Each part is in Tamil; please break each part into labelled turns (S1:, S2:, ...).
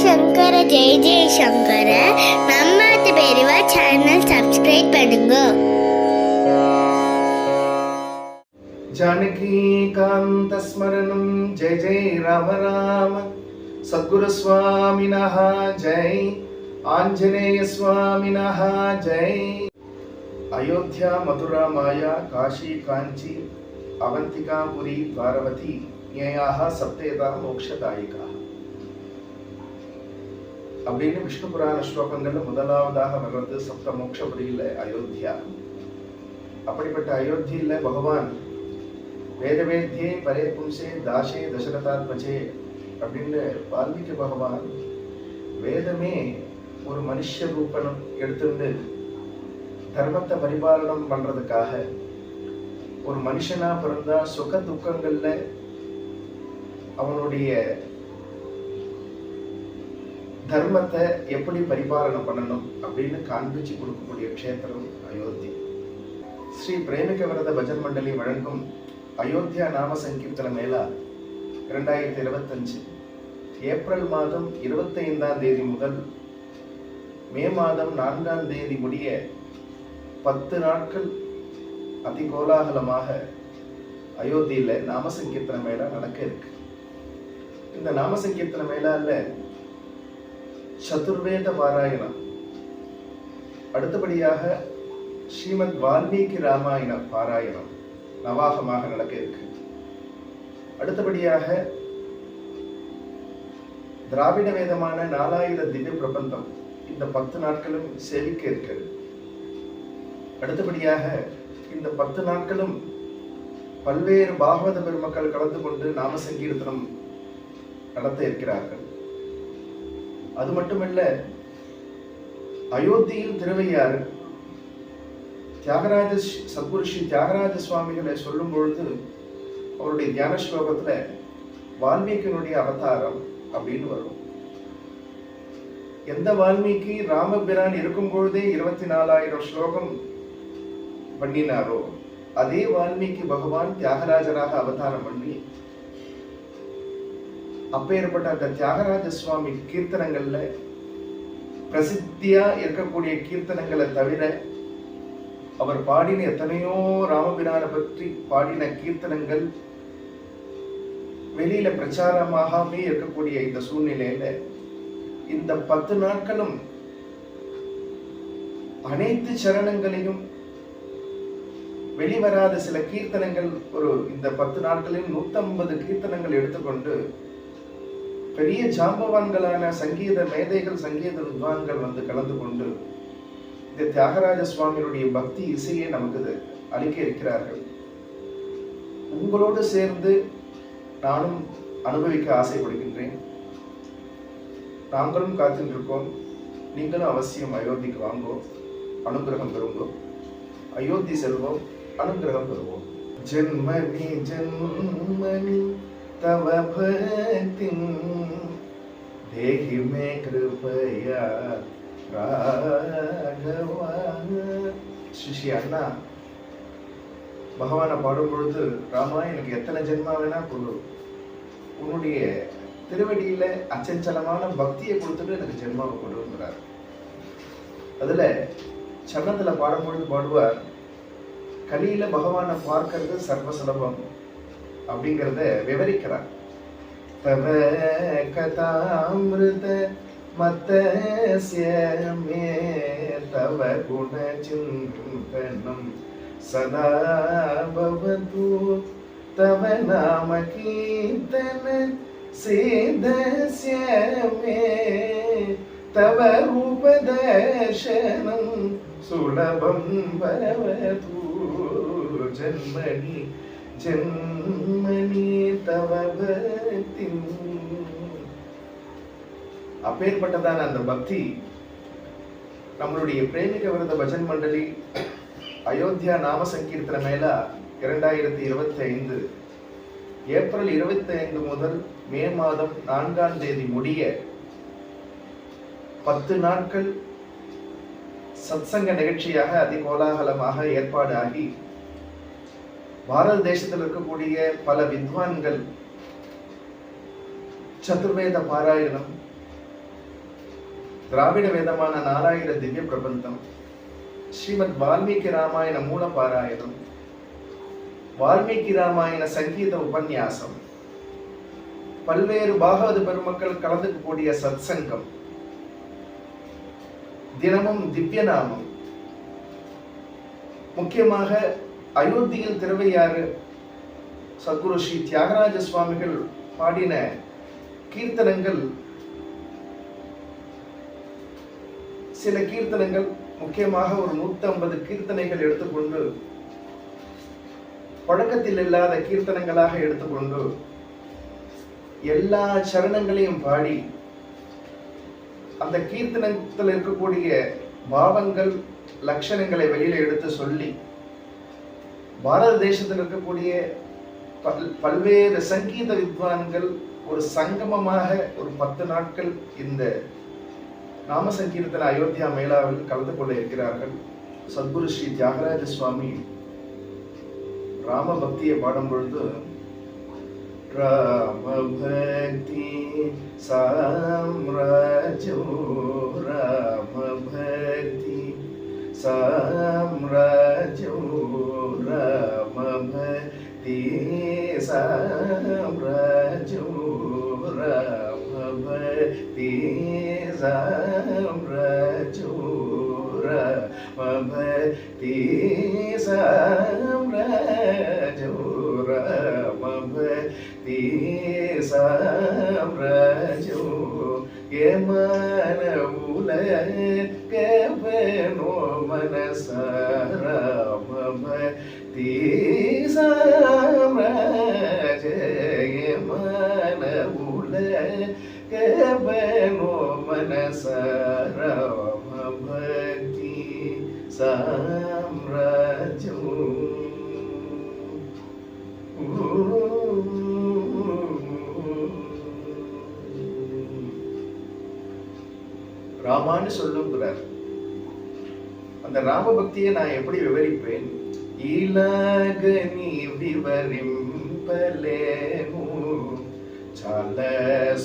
S1: சங்கர ஜெய ஜெயசங்கர. நம்ம பெரியவா சேனல் சப்ஸ்கிரைப் பண்ணுங்க.
S2: जानकी कांत स्मरणं जय जय राम राम. सद्गुरु स्वामिनः जय. आंजनेय स्वामिनः जय. अयोध्या मथुरा माया काशी कांची अवंतिकापुरी द्वारवती ஞேயாः சப்தேதா மோக்ஷதாயிகாः அப்படின்னு விஷ்ணு புராண ஸ்லோகங்கள்ல முதலாவதாக வர்றது சப்த மோக்ஷபுரியில அயோத்தியா. அப்படிப்பட்ட அயோத்தியில பகவான் வேதவேத்யே பரே பும்சே தாசே தசரதாத்மஜே அப்படின்னு வால்மீகி பகவான் வேதமே ஒரு மனுஷ ரூபம் எடுத்துட்டு தர்மத்தை பரிபாலனம் பண்றதுக்காக ஒரு மனுஷனா பிறந்தா சுக துக்கங்கள்ல அவனுடைய தர்மத்தை எப்படி பரிபாலனம் பண்ணணும் அப்படின்னு காண்பிச்சு கொடுக்கக்கூடிய க்ஷேத்திரம் அயோத்தி. ஸ்ரீ பிரேமிக வரத பஜன் மண்டலி வழங்கும் அயோத்தியா நாம சங்கீர்த்தன மேளா 2025 ஏப்ரல் மாதம் 25ஆம் தேதி முதல் மே மாதம் 4ஆம் தேதி முடிய 10 நாட்கள் அதி கோலாகலமாக அயோத்தியில நாம சங்கீர்த்தன மேளா நடக்க இருக்கு. இந்த நாம சங்கீர்த்தன மேளால சதுர்வேத பாராயணம், அடுத்தபடியாக ஸ்ரீமத் வால்மீகி ராமாயண பாராயணம் நவாகமாக நடக்க இருக்கு. அடுத்தபடியாக திராவிட வேதமான 4000 திவ்ய பிரபந்தம் இந்த 10 நாட்களும் சேவிக்க இருக்கு. அடுத்தபடியாக இந்த 10 நாட்களும் பல்வேறு பாகவத பெருமக்கள் கலந்து கொண்டு நாம சங்கீர்த்தனம் நடத்த இருக்கிறார்கள். அது மட்டுமல்ல, அயோத்தியில் திருவையாறு தியாகராஜ சத்குரு ஸ்ரீ தியாகராஜ சுவாமிகளை சொல்லும் பொழுது அவருடைய தியான ஸ்லோகத்துல வால்மீகியினுடைய அவதாரம் அப்படின்னு வரும். எந்த வால்மீகி ராமபிரான் இருக்கும் பொழுதே 24,000 ஸ்லோகம் பண்ணினாரோ அதே வால்மீகி பகவான் தியாகராஜராக அவதாரம் பண்ணி அப்பேற்பட்ட அந்த தியாகராஜ சுவாமி கீர்த்தனங்கள்ல பிரசித்தியா இருக்கக்கூடிய கீர்த்தனங்களை தவிர அவர் பாடின எத்தனையோ ராமபிரான பற்றி பாடின கீர்த்தனங்கள் வெளியில பிரச்சாரமாகவே இருக்கக்கூடிய இந்த சூழ்நிலையில இந்த 10 நாட்களும் அனைத்து சரணங்களையும் வெளிவராத சில கீர்த்தனங்கள் ஒரு இந்த 10 நாட்களில் 150 கீர்த்தனங்கள் எடுத்துக்கொண்டு பெரிய ஜாம்பவான்களான சங்கீத மேதைகள் சங்கீத வித்வான்கள் வந்து கலந்து கொண்டு இந்த தியாகராஜ சுவாமியுடைய பக்தி இசையை நமக்கு அளிக்க இருக்கிறார்கள். உங்களோடு சேர்ந்து நானும் அனுபவிக்க ஆசைப்படுகின்றேன். நாங்களும் காத்துருக்கோம். நீங்களும் அவசியம் அயோத்திக்கு வாங்கோ, அனுகிரகம் பெறுங்கோ. அயோத்தி செல்வோம், அனுகிரகம் பெறுவோம். ஜென்மனி ஜென்மனி तव भक्ति देहि मे कृपया राघवा. ஸ்ரீ அண்ணா பகவானை பாடும் பொழுது, ராமா எனக்கு எத்தனை ஜென்மா வேணா கொடு, உன்னுடைய திருவடியில அச்சஞ்சலமான பக்தியை கொடுத்துட்டு எனக்கு ஜென்மாவை கொடுங்கிறார். அதுல சரணத்துல பாடும்பொழுது பாடுவார், கலியில பகவானை பார்க்கறது சர்வசுலபம் அப்படிங்கிறத விவரிக்கிறார். தவ கதாமிருத மத்ஸ்ய மே தவ குண சிந்தனம் சதா பவது தவ நாம கீர்த்தன சேதஸ்ய மே தவ ரூப தர்சனம் சுலபம் பவது ஜன்மனி ஜன்மனி தவ பக்தி. அப்பேற்பட்டதான அந்த பக்தி நம்மளுடைய பிரேமிக விரத பஜன் மண்டலி அயோத்தியா நாம சங்கீர்த்தன மேளா 2025 ஏப்ரல் 25 முதல் மே மாதம் 4ஆம் தேதி முடிய 10 நாட்கள் சத்சங்க நிகழ்ச்சியாக அதிகோலாகலமாக ஏற்பாடு ஆகி பாரத தேசத்தில் இருக்கக்கூடிய பல வித்வான்கள் சதுர்வேத பாராயணம், திராவிட வேதமான 4000 திவ்ய பிரபந்தம், ஸ்ரீமத் வால்மீகி ராமாயண மூல பாராயணம், வால்மீகி ராமாயண சங்கீத உபன்யாசம், பல்வேறு பாகவத பெருமக்கள் கலந்துக்கூடிய சத்சங்கம், தினமும் திவ்ய நாமம், முக்கியமாக அயோத்தியில் திருவையாறு சத்குரு ஸ்ரீ தியாகராஜ சுவாமிகள் பாடின கீர்த்தனங்கள், சில கீர்த்தனங்கள், முக்கியமாக ஒரு 150 கீர்த்தனைகள் எடுத்துக்கொண்டு, பழக்கத்தில் இல்லாத கீர்த்தனங்களாக எடுத்துக்கொண்டு எல்லா சரணங்களையும் பாடி அந்த கீர்த்தனத்தில் இருக்கக்கூடிய பாவங்கள், லட்சணங்களை வெளியில எடுத்து சொல்லி பாரத தேசத்தில் இருக்கக்கூடிய பல்வேறு சங்கீத வித்வான்கள் ஒரு சங்கமமாக ஒரு 10 நாட்கள் இந்த நாம சங்கீர்த்தன அயோத்தியா மேளாவில் கலந்து கொள்ள இருக்கிறார்கள். சத்குரு ஸ்ரீ தியாகராஜ சுவாமி ராம பக்தியை பாடும் பொழுது, ராம பக்தி சாம்ராஜ்யோ, ராம பக்தி சாம்ராஜ்யோ, ராம பக்தி சாம்ராஜ்யோ, ராம பக்தி சாம்ராஜ்யோ, ராம பக்தி சாம்ராஜ்யோ, ராம பக்தி சாம்ராஜ்யோ, யமனவுல கவனோ மனச, ராம பக்தி சாம்ராஜ்ய, யமனவுல கவனோ மனச, ராம பக்தி சாம்ராஜ்யோ. ராமான்னு சொல்லுங்கிறார். அந்த ராம பக்தியை நான் எப்படி விவரிப்பேன்? இலகனி விவரிம்பலேனு சால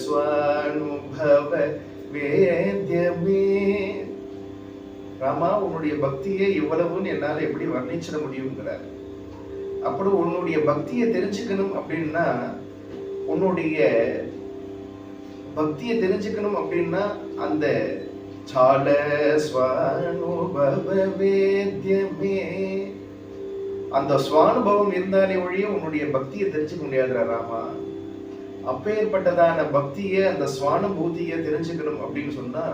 S2: ஸ்வானுபவ வேத்யமே. ராமா, உன்னுடைய பக்தியை இவ்வளவுன்னு என்னால எப்படி வர்ணிச்சிட முடியுங்கிறார். அப்படி உன்னுடைய பக்தியை தெரிஞ்சுக்கணும் அப்படின்னா, உன்னுடைய பக்தியை தெரிஞ்சுக்கணும் அப்படின்னா அந்த சால ஸ்வானுபவ வேத்யமே, அந்த ஸ்வானுபவம் இருந்தாலே ஒழிய உன்னுடைய பக்தியை தெரிஞ்சுக்க முடியாதுரா ராமா. அப்பேற்பட்டதான பக்தியை, அந்த ஸ்வானுபூதியை தெரிஞ்சுக்கணும் அப்படின்னு சொன்னா,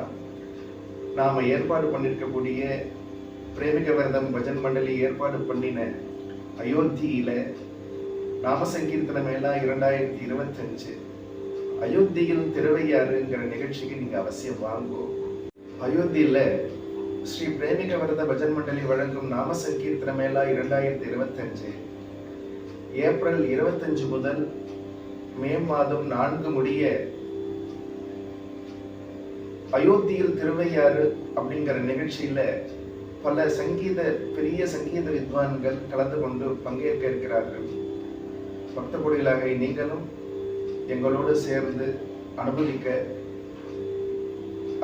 S2: நாம ஏற்பாடு பண்ணிருக்கக்கூடிய பிரேமிக விரதம் பஜன் மண்டலி ஏற்பாடு பண்ணின அயோத்தியில நாம சங்கீர்த்தன மேளா 2025 அயோத்தியில் திருவையாறுங்கிற நிகழ்ச்சிக்கு நீங்க அவசியம் வாங்கும். அயோத்தியில ஸ்ரீ பிரேமிக விரத பஜன் மண்டலி வழங்கும் நாம சங்கீர்த்தன மேளா 2025 ஏப்ரல் 25 முதல் மே மாதம் 4 முடிய அயோத்தியில் திருவையாறு அப்படிங்கிற நிகழ்ச்சியில பல பெரிய சங்கீத வித்வான்கள் கலந்து கொண்டு பங்கேற்க இருக்கிறார்கள். பக்த கொடிகளாக நீங்களும் எங்களோடு சேர்ந்து அனுபவிக்க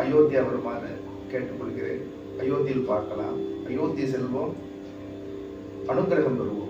S2: அயோத்தியா வருமாறு கேட்டுக்கொள்கிறேன். அயோத்தியில் பார்க்கலாம், அயோத்தி செல்வோம், அனுகிரகம் பெறுவோம்.